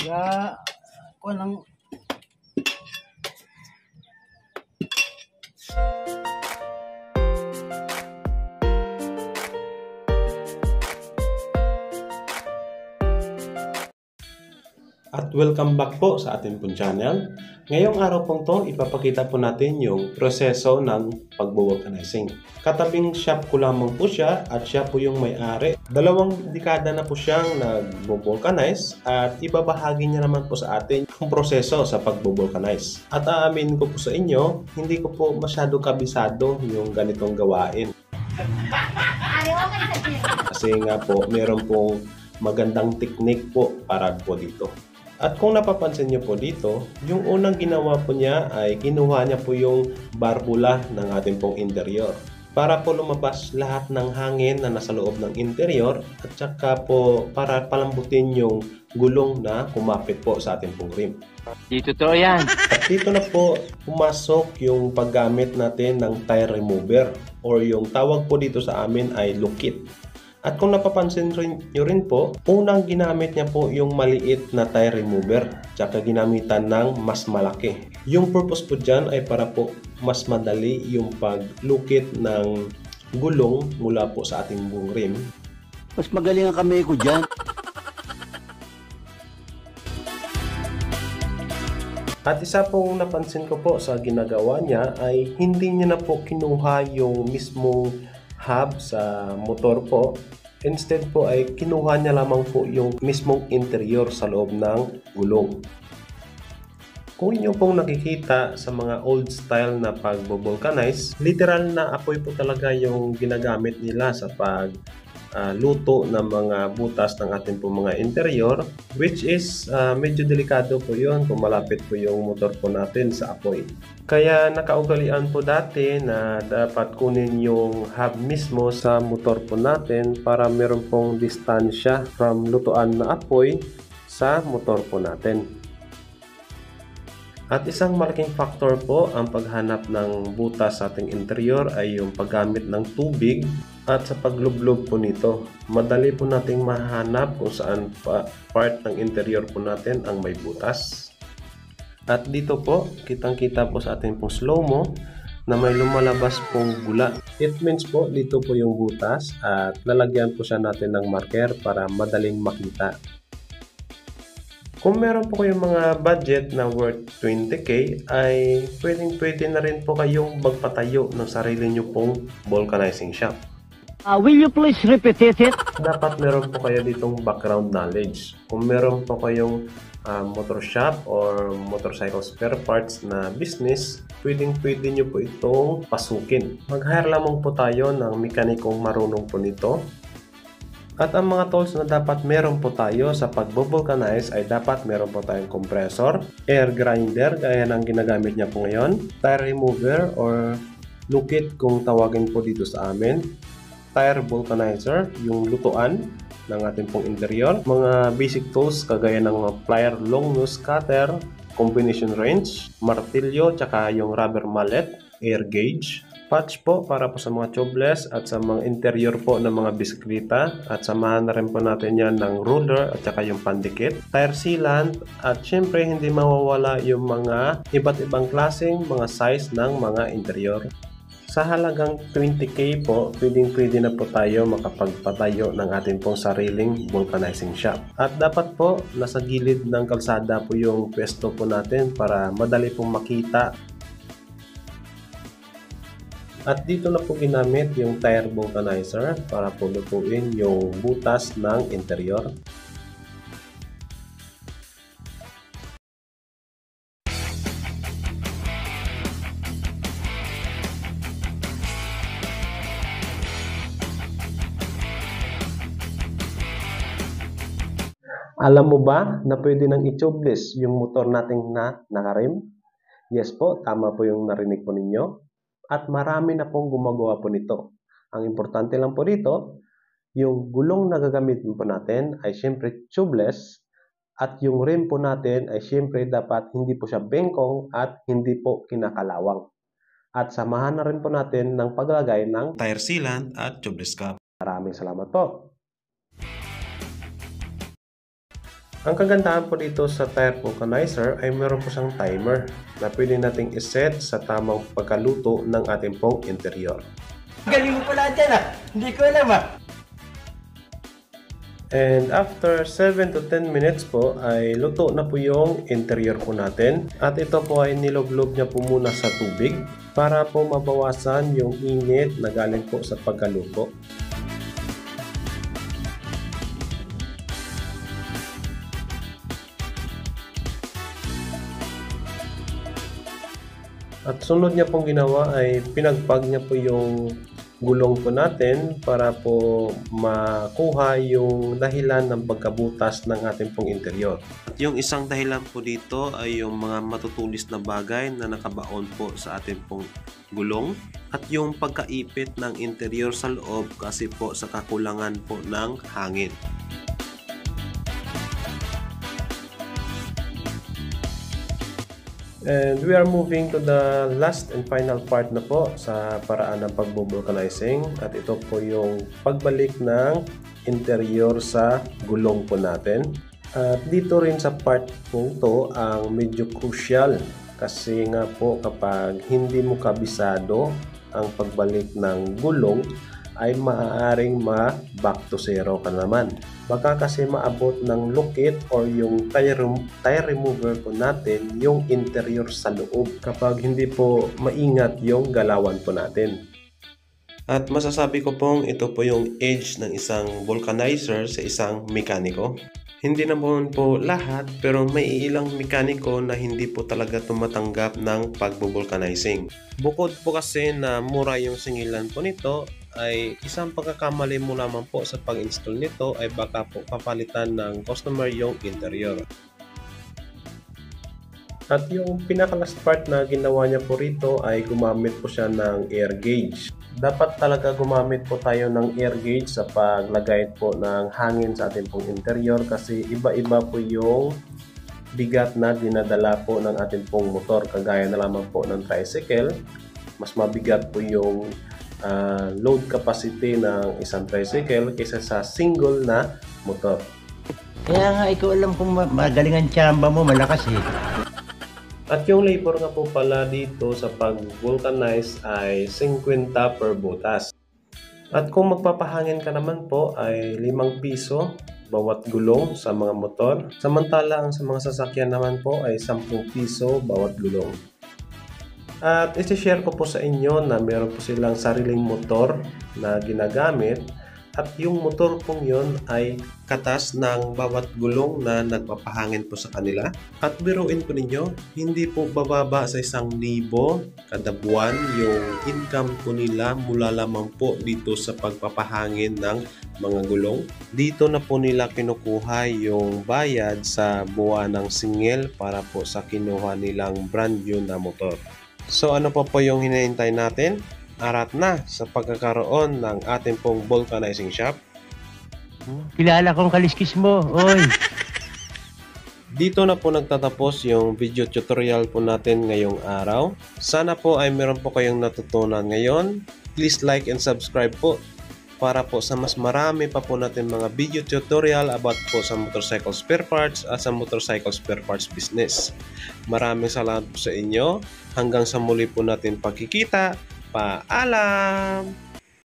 Kaya, kung lang. At welcome back po sa ating pong channel. Ngayong araw pong to, ipapakita po natin yung proseso ng pagbo-vulcanizing. Katabing shop ko lamang po siya at siya po yung may-ari. 2 dekada na po siyang nag-vulcanize at ibabahagi niya naman po sa atin ang proseso sa pagbo-vulcanize. At aamin ko po sa inyo, hindi ko po masyado kabisado yung ganitong gawain. Kasi nga po, meron pong magandang technique po para po dito. At kung napapansin niyo po dito, yung unang ginawa po niya ay kinuha niya po yung barbula ng ating pong interior para po lumabas lahat ng hangin na nasa loob ng interior at saka po para palambutin yung gulong na kumapit po sa ating pong rim. Dito to yan. At dito na po pumasok yung paggamit natin ng tire remover or yung tawag po dito sa amin ay lukit. At kung napapansin nyo rin po, unang ginamit niya po yung maliit na tire remover, tsaka ginamitan ng mas malaki. Yung purpose po dyan ay para po mas madali yung paglukit ng gulong mula po sa ating buong rim. Mas magaling ang kamay ko dyan. At isa pong napansin ko po sa ginagawa niya ay hindi niya na po kinuha yung mismong hub sa motor po. Instead po ay kinuha niya lamang po yung mismong interior sa loob ng gulong. Kung inyo pong nakikita sa mga old style na pag-vulcanize, literal na apoy po talaga yung ginagamit nila sa luto ng mga butas ng ating po mga interior, which is medyo delikado po yun kung malapit po yung motor po natin sa apoy. Kaya nakaugalian po dati na dapat kunin yung hub mismo sa motor po natin para meron pong distansya from lutuan na apoy sa motor po natin. At isang malaking factor po ang paghanap ng butas sa ating interior ay yung paggamit ng tubig at sa paglublob po nito. Madali po nating mahanap kung saan part ng interior po natin ang may butas. At dito po, kitang-kita po sa ating pong slow-mo na may lumalabas pong gula. It means po dito po yung butas at lalagyan po siya natin ng marker para madaling makita. Kung meron po kayong mga budget na worth 20k ay pwedeng-pwede na rin po kayong magpatayo ng sarili nyo pong vulcanizing shop. Will you please repeat it? Dapat meron po kayo ditong background knowledge. Kung meron po kayong motor shop or motorcycle spare parts na business, pwedeng-pwede nyo po itong pasukin. Mag-hire lamang po tayo ng mekanikong marunong po nito. At ang mga tools na dapat meron po tayo sa pag-vulcanize ay dapat meron po tayong compressor, air grinder gaya ng ginagamit niya po ngayon, tire remover or lukit kung tawagin po dito sa amin, tire vulcanizer, yung lutuan ng ating pong interior, mga basic tools kagaya ng plier, long nose cutter, combination wrench, martilyo, tsaka yung rubber mallet, air gauge, patch po para po sa mga tubeless at sa mga interior po ng mga bisikleta at samahan na rin po natin yan ng ruler at saka yung pandikit, tire sealant at syempre hindi mawawala yung mga iba't ibang klaseng mga size ng mga interior. Sa halagang 20k po, pwedeng-pwede na po tayo makapagpatayo ng ating pong sariling vulcanizing shop. At dapat po nasa gilid ng kalsada po yung pwesto po natin para madali pong makita. At dito na po ginamit yung tire vulcanizer para po lutuin yung butas ng interior. Alam mo ba na pwede nang i-tubeless yung motor nating na nakarim? Yes po, tama po yung narinig po ninyo. At marami na pong gumagawa po nito. Ang importante lang po dito, yung gulong na gagamitin po natin ay syempre tubeless at yung rim po natin ay syempre dapat hindi po siya bengkong at hindi po kinakalawang. At samahan na rin po natin ng paglagay ng tire sealant at tubeless cap. Maraming salamat po. Ang kagandahan po dito sa tire vulcanizer ay meron po siyang timer na pwede nating iset sa tamang pagkaluto ng ating pong interior. Galing mo pala dyan Hindi ko alam And after 7 to 10 minutes po ay luto na po yung interior po natin. At ito po ay niloglob niya po muna sa tubig para po mabawasan yung init na galing po sa pagkaluto. At sunod niya pong ginawa ay pinagpag niya po yung gulong po natin para po makuha yung dahilan ng pagkabutas ng ating pong interior. At yung isang dahilan po dito ay yung mga matutulis na bagay na nakabaon po sa ating pong gulong at yung pagkaipit ng interior sa loob kasi po sa kakulangan po ng hangin. And we are moving to the last and final part na po sa paraan ng pagbo-vulcanizing at ito po yung pagbalik ng interior sa gulong po natin. At dito rin sa part po to ang medyo crucial kasi nga po kapag hindi mo kabisado ang pagbalik ng gulong ay maaaring back to zero ka naman. Baka kasi maabot ng lukit or yung tire remover po natin yung interior sa loob kapag hindi po maingat yung galawan po natin. At masasabi ko pong ito po yung edge ng isang vulcanizer sa isang mekaniko. Hindi naman po lahat pero may ilang mekaniko na hindi po talaga tumatanggap ng pagbo-vulcanizing. Bukod po kasi na mura yung singilan po nito ay isang pagkakamali mo naman po sa pag-install nito ay baka po papalitan ng customer yung interior. At yung pinaka-last part na ginawa niya po rito ay gumamit po siya ng air gauge. Dapat talaga gumamit po tayo ng air gauge sa paglagay po ng hangin sa ating pong interior kasi iba-iba po yung bigat na dinadala po ng ating pong motor. Kagaya na lamang po ng tricycle, mas mabigat po yung load capacity ng isang tricycle kaysa sa single na motor. Kaya nga ikaw alam kung magaling ang tsamba mo, malakas At yung labor nga po pala dito sa pag-vulcanize ay 50 per butas. At kung magpapahangin ka naman po ay 5 piso bawat gulong sa mga motor. Samantala ang sa mga sasakyan naman po ay 10 piso bawat gulong. At isi-share ko po sa inyo na meron po silang sariling motor na ginagamit at yung motor pong yon ay katas ng bawat gulong na nagpapahangin po sa kanila. At biruin po ninyo, hindi po bababa sa 1,000 kada buwan yung income po nila mula lamang po dito sa pagpapahangin ng mga gulong. Dito na po nila kinukuha yung bayad sa buwan ng singil para po sa kinuha nilang brand new na motor. So ano pa po yung hinihintay natin? Arat na sa pagkakaroon ng ating pong vulcanizing shop. Kilala kong kaliskis mo, oy. Dito na po nagtatapos yung video tutorial po natin ngayong araw. Sana po ay meron po kayong natutunan ngayon. Please like and subscribe po para po sa mas marami pa po natin mga video tutorial about po sa motorcycle spare parts at sa motorcycle spare parts business. Maraming salamat po sa inyo. Hanggang sa muli po natin pagkikita. Paalam!